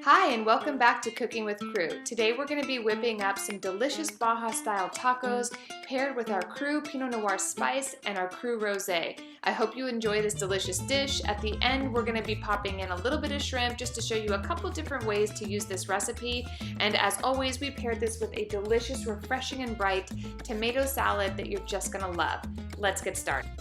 Hi, and welcome back to Cooking with CRU. Today we're going to be whipping up some delicious Baja style tacos paired with our CRU Pinot Noir Spice and our CRU Rosé. I hope you enjoy this delicious dish. At the end we're going to be popping in a little bit of shrimp just to show you a couple different ways to use this recipe. And as always, we paired this with a delicious, refreshing and bright tomato salad that you're just going to love. Let's get started.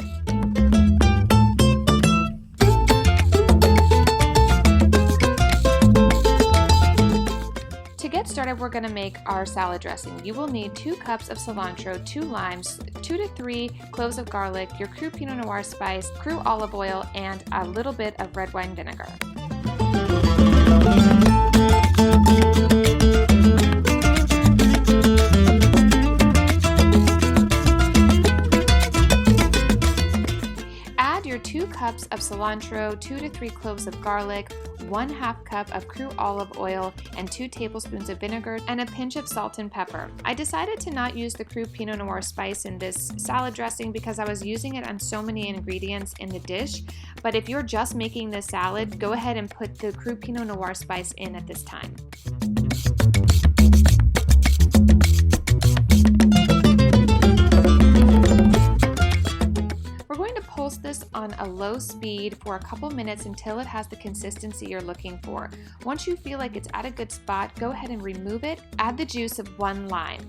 To get started, we're going to make our salad dressing. You will need 2 cups of cilantro, 2 limes, 2 to 3 cloves of garlic, your CRU Pinot Noir Spice, CRU olive oil, and a little bit of red wine vinegar. Add your 2 cups of cilantro, 2 to 3 cloves of garlic, 1/2 cup of CRU olive oil, and 2 tablespoons of vinegar, and a pinch of salt and pepper. I decided to not use the CRU Pinot Noir Spice in this salad dressing because I was using it on so many ingredients in the dish, but if you're just making this salad, go ahead and put the CRU Pinot Noir Spice in at this time. Pulse this on a low speed for a couple minutes until it has the consistency you're looking for. Once you feel like it's at a good spot, go ahead and remove it. Add the juice of 1 lime.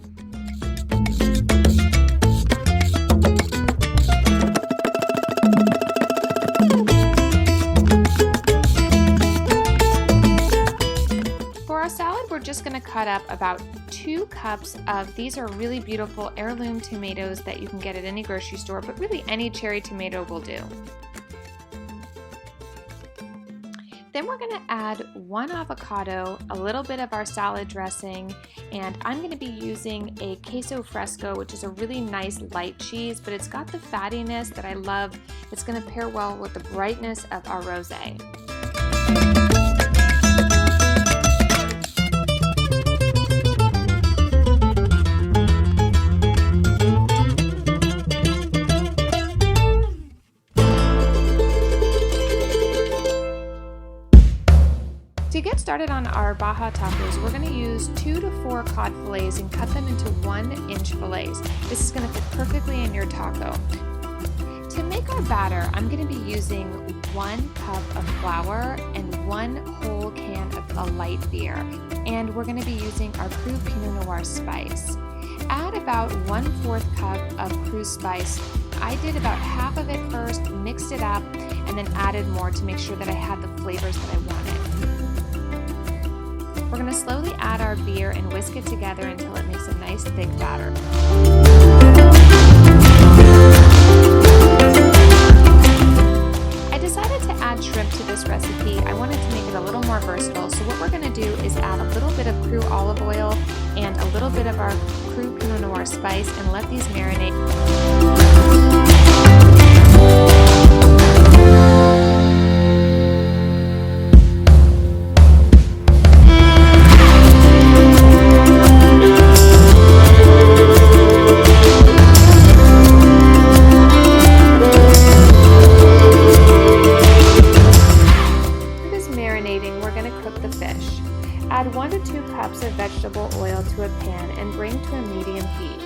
For our salad, we're just going to cut up about 2 cups of, these are really beautiful heirloom tomatoes that you can get at any grocery store, but really any cherry tomato will do. Then we're going to add 1 avocado, a little bit of our salad dressing, and I'm going to be using a Queso Fresco, which is a really nice light cheese, but it's got the fattiness that I love. It's going to pair well with the brightness of our rosé. To get started on our Baja Tacos, we're going to use 2 to 4 cod fillets and cut them into 1-inch fillets. This is going to fit perfectly in your taco. To make our batter, I'm going to be using 1 cup of flour and 1 whole can of a light beer. And we're going to be using our CRU Pinot Noir Spice. Add about 1/4 cup of CRU Spice. I did about half of it first, mixed it up, and then added more to make sure that I had the flavors that I wanted. We're going to slowly add our beer and whisk it together until it makes a nice thick batter. I decided to add shrimp to this recipe. I wanted to make it a little more versatile, so what we're going to do is add a little bit of CRU olive oil and a little bit of our CRU Pinot Noir Spice and let these marinate. Add 1 to 2 cups of vegetable oil to a pan and bring to a medium heat.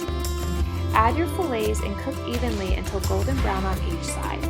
Add your fillets and cook evenly until golden brown on each side.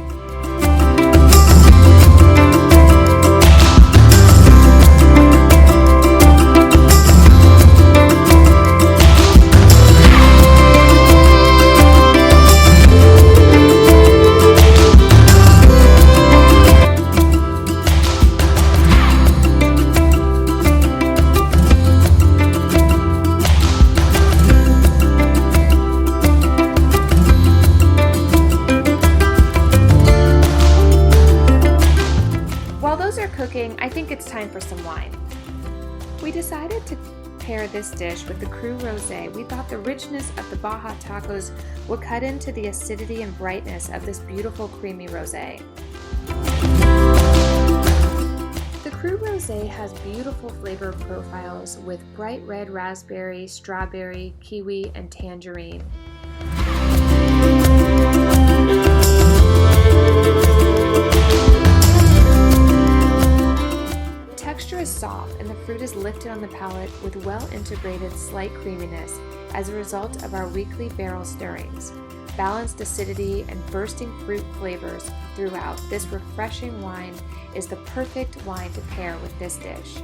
Cooking, I think it's time for some wine. We decided to pair this dish with the CRU Rosé. We thought the richness of the Baja Tacos would cut into the acidity and brightness of this beautiful creamy rosé. The CRU Rosé has beautiful flavor profiles with bright red raspberry, strawberry, kiwi, and tangerine. texture is soft and the fruit is lifted on the palate with well-integrated slight creaminess as a result of our weekly barrel stirrings. Balanced acidity and bursting fruit flavors throughout, this refreshing wine is the perfect wine to pair with this dish.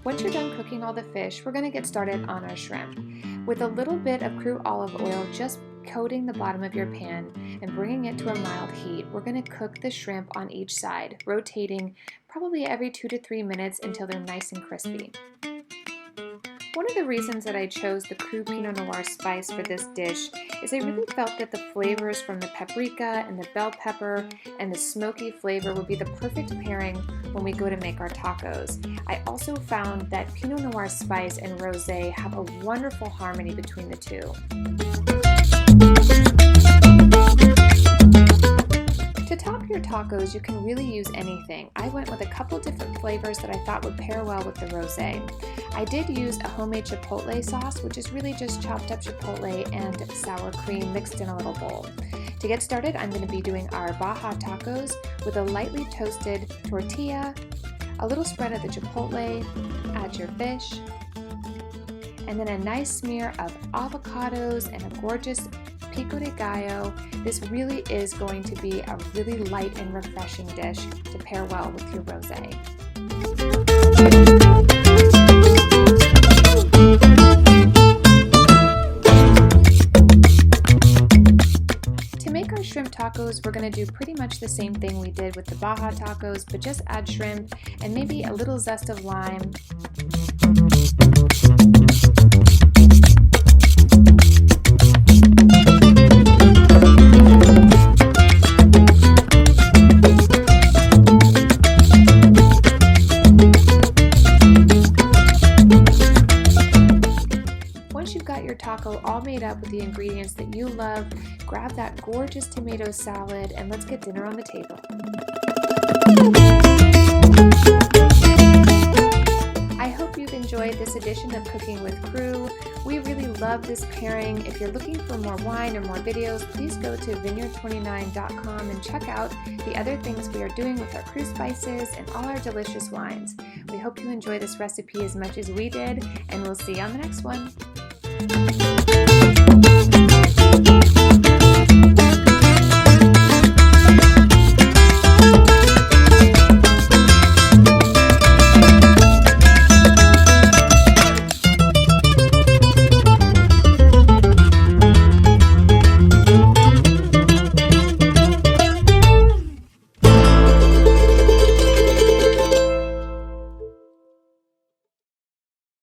Once you're done cooking all the fish, we're going to get started on our shrimp. With a little bit of CRU olive oil just coating the bottom of your pan and bringing it to a mild heat, we're going to cook the shrimp on each side, rotating probably every 2 to 3 minutes until they're nice and crispy. One of the reasons that I chose the CRU Pinot Noir Spice for this dish is I really felt that the flavors from the paprika and the bell pepper and the smoky flavor would be the perfect pairing when we go to make our tacos. I also found that Pinot Noir Spice and Rosé have a wonderful harmony between the two. To top your tacos, you can really use anything. I went with a couple different flavors that I thought would pair well with the rosé. I did use a homemade chipotle sauce, which is really just chopped up chipotle and sour cream mixed in a little bowl. To get started, I'm going to be doing our Baja Tacos with a lightly toasted tortilla, a little spread of the chipotle, add your fish, and then a nice smear of avocados and a gorgeous pico de gallo. This really is going to be a really light and refreshing dish to pair well with your rosé. To make our shrimp tacos, we're going to do pretty much the same thing we did with the Baja Tacos, but just add shrimp and maybe a little zest of lime. Once you've got your taco all made up with the ingredients that you love, grab that gorgeous tomato salad and let's get dinner on the table. I hope you've enjoyed this edition of Cooking with CRU. We really love this pairing. If you're looking for more wine or more videos, please go to vineyard29.com and check out the other things we are doing with our CRU spices and all our delicious wines. We hope you enjoy this recipe as much as we did, and we'll see you on the next one.